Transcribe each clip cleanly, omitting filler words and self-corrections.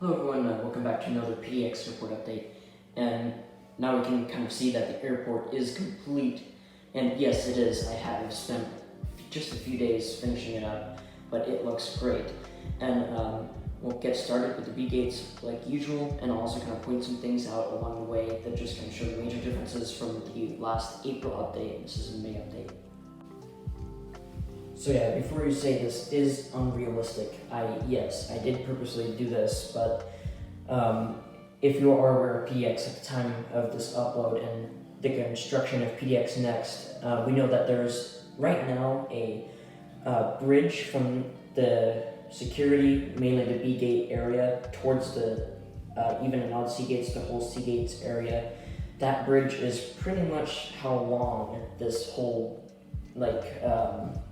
Hello everyone, welcome back to another PDX report update. And now we can kind of see that the airport is complete. And yes, it is. I have spent just a few days finishing it up, but it looks great. And we'll get started with the B gates like usual, and I'll also kind of point some things out along the way that just kind of show the major differences from the last April update. This is a May update. So yeah, before you say this is unrealistic, yes, I did purposely do this, but if you are aware of PDX at the time of this upload and the construction of PDX Next, we know that there's right now a bridge from the security, mainly the B gate area, towards the even and odd C gates, the whole C gates area. That bridge is pretty much how long this whole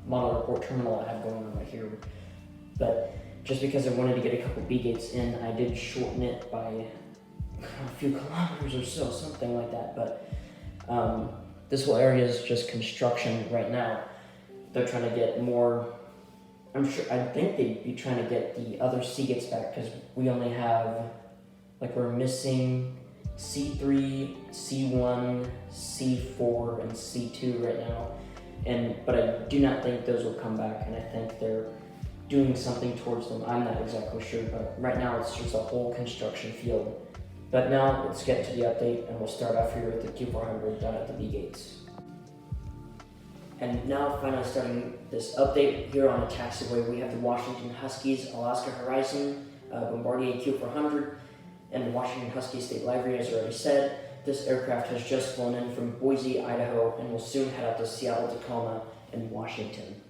model airport terminal I have going on right here. But just because I wanted to get a couple B gates in, I did shorten it by a few kilometers or so, something like that. But this whole area is just construction right now. They're trying to get more. I think they'd be trying to get the other C gates back because we only have, we're missing C3, C1, C4, and C2 right now. But I do not think those will come back, and I think they're doing something towards them. I'm not exactly sure, but right now it's just a whole construction field. But now let's get to the update, and we'll start off here with the Q400 down at the B gates. And now finally starting this update here on a taxiway, we have the Washington Huskies Alaska Horizon Bombardier Q400 and the Washington Husky State Library, as already said. This aircraft has just flown in from Boise, Idaho, and will soon head out to Seattle, Tacoma, and Washington.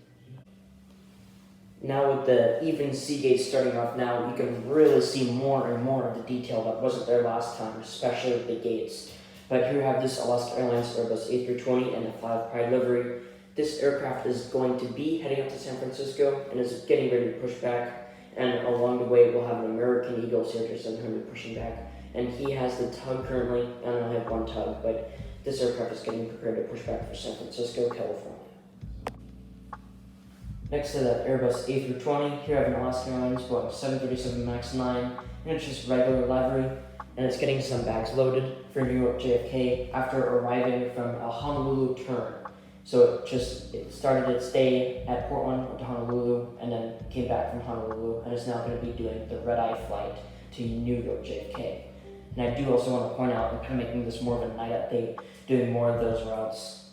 Now with the even C gates starting off now, you can really see more and more of the detail that wasn't there last time, especially with the gates. But here we have this Alaska Airlines Airbus A320 and a 5 Pride livery. This aircraft is going to be heading up to San Francisco and is getting ready to push back. And along the way, we'll have an American Eagle Crj 700 pushing back. And he has the tug currently, and I only have one tug, but this aircraft is getting prepared to push back for San Francisco, California. Next to that Airbus A320, here I have an Alaska Airlines Boeing 737 MAX 9, and it's just regular livery, and it's getting some bags loaded for New York JFK after arriving from a Honolulu turn. So it started its day at Portland, went to Honolulu, and then came back from Honolulu, and is now going to be doing the red-eye flight to New York JFK. And I do also want to point out, I'm kind of making this more of a night update, doing more of those routes.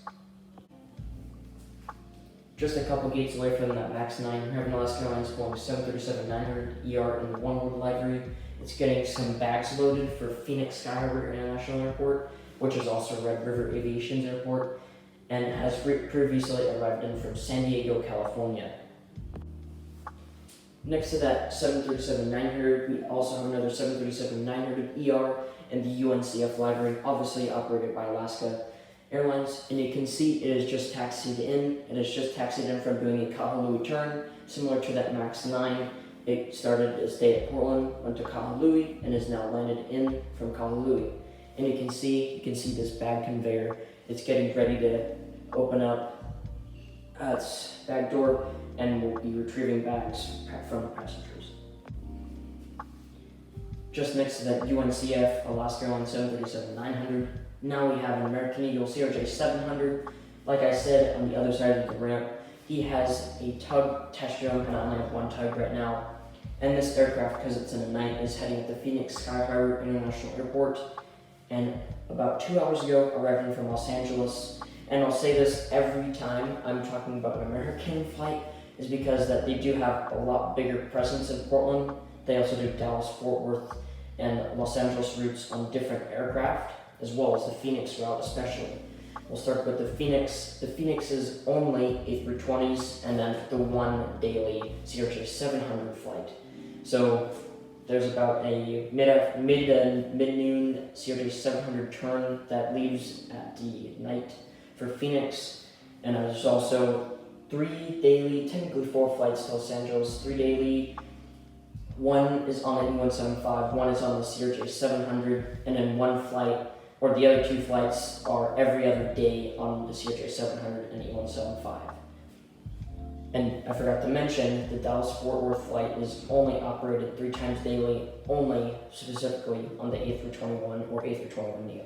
Just a couple gates away from that MAX 9, we have an Alaska Airlines Boeing 737-900 ER in the One World livery. It's getting some bags loaded for Phoenix Sky Harbor International Airport, which is also Red River Aviation's airport, and has previously arrived in from San Diego, California. Next to that 737-900, we also have another 737-900 ER in the UNCF livery, obviously operated by Alaska Airlines. And you can see it is just taxied in. It is just taxied in from doing a Kahului turn, similar to that MAX 9. It started its day at Portland, went to Kahului, and is now landed in from Kahului. And you can see this bag conveyor. It's getting ready to open up its bag door, and we'll be retrieving bags from the passengers. Just next to that UNCF Alaska Airlines 737-900, now we have an American Eagle Crj 700. Like I said, on the other side of the ramp, he has a tug test drone, and I only have one tug right now. And this aircraft, because it's in the night, is heading to Phoenix Sky Harbor International Airport. And about 2 hours ago, arriving from Los Angeles. And I'll say this every time I'm talking about an American flight, is because that they do have a lot bigger presence in Portland. They also do Dallas, Fort Worth, and Los Angeles routes on different aircraft, as well as the Phoenix route especially. We'll start with the Phoenix. The Phoenix is only A320s, and then the one daily Crj 700 flight. So there's about a mid-noon Crj 700 turn that leaves at the night for Phoenix, and there's also 3 daily, technically 4 flights to Los Angeles, 3 daily. One is on the E175, one is on the Crj 700, and then one flight, or the other 2 flights are every other day on the Crj 700 and E175. And I forgot to mention, the Dallas-Fort Worth flight is only operated 3 times daily, only specifically on the A321 or A321neo.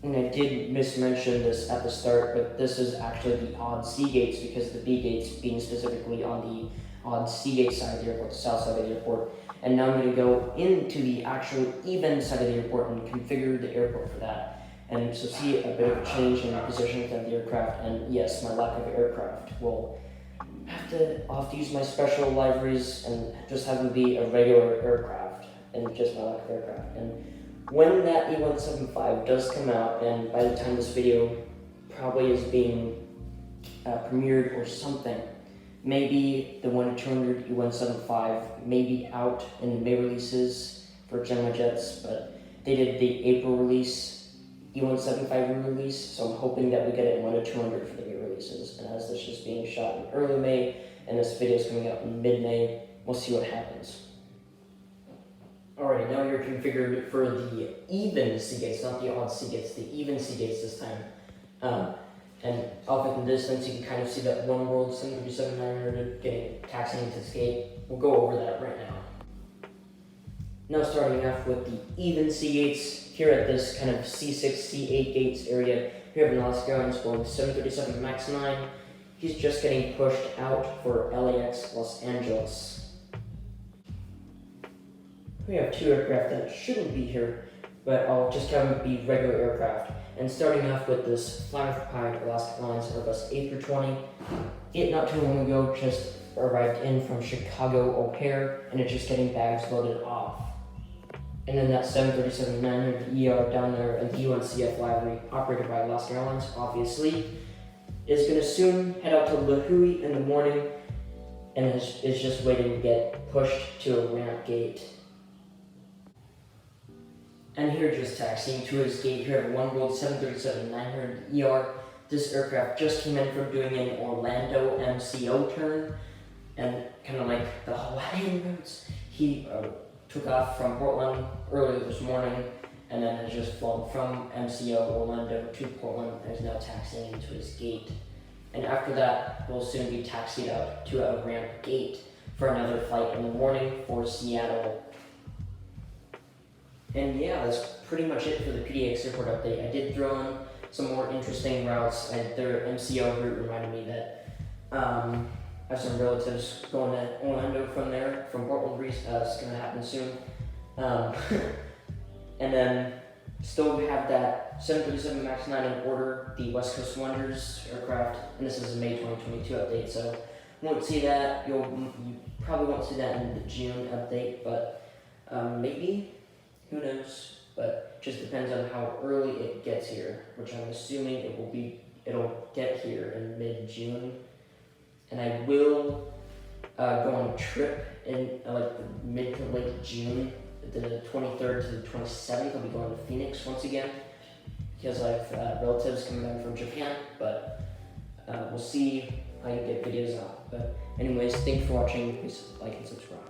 And I did mismention this at the start, but this is actually the odd C gates, because the B gates being specifically on the odd C gate side of the airport, the south side of the airport. And now I'm going to go into the actual even side of the airport and configure the airport for that. And so see a bit of a change in the positioning of the aircraft, and yes, my lack of aircraft will I'll have to use my special liveries and just have them be a regular aircraft, and just my lack of aircraft. And when that E175 does come out, and by the time this video probably is being premiered or something, maybe the 1-200 E175 may be out in the May releases for Gemini jets, but they did the April release E175 release, so I'm hoping that we get it in 1-200 for the May releases. And as this is being shot in early May, and this video is coming out in mid-May, we'll see what happens. Alright, now you're configured for the even C gates, not the odd C gates, the even C gates this time. And off at the distance, you can kind of see that one world 737-900 getting taxiing into this gate. We'll go over that right now. Now starting off with the even C gates, here at this kind of C6, C8 gates area, we have an Alaska Airlines Boeing 737 MAX 9. He's just getting pushed out for LAX Los Angeles. We have 2 aircraft that shouldn't be here, but I'll just have them be regular aircraft. And starting off with this flag-of Alaska Airlines Airbus A320. It not too long ago just arrived in from Chicago O'Hare, and it's just getting bags loaded off. And then that 737-900ER down there in the UNCF livery, operated by Alaska Airlines, obviously, is going to soon head out to La Hui in the morning, and is just waiting to get pushed to a ramp gate. And here, just taxiing to his gate, here at One World 737-900ER. This aircraft just came in from doing an Orlando MCO turn, and kind of like the Hawaiian routes. He took off from Portland earlier this morning, and then has just flown from MCO Orlando to Portland, and is now taxiing into his gate. And after that, we'll soon be taxied out to a ramp gate for another flight in the morning for Seattle. And yeah, that's pretty much it for the PDX airport update. I did throw in some more interesting routes. Their MCO route reminded me that I have some relatives going to Orlando from there, from Portland. It's going to happen soon. And then still have that 737 MAX 9 in order, the West Coast Wonders aircraft, and this is a May 2022 update, so won't see that. You probably won't see that in the June update, but maybe, who knows? But just depends on how early it gets here, which I'm assuming it'll get here in mid-June. And I will go on a trip in like mid to late June, the 23rd to the 27th. I'll be going to Phoenix once again, because I have relatives coming back from Japan, but we'll see how you get videos out. But anyways, thanks for watching. Please like and subscribe.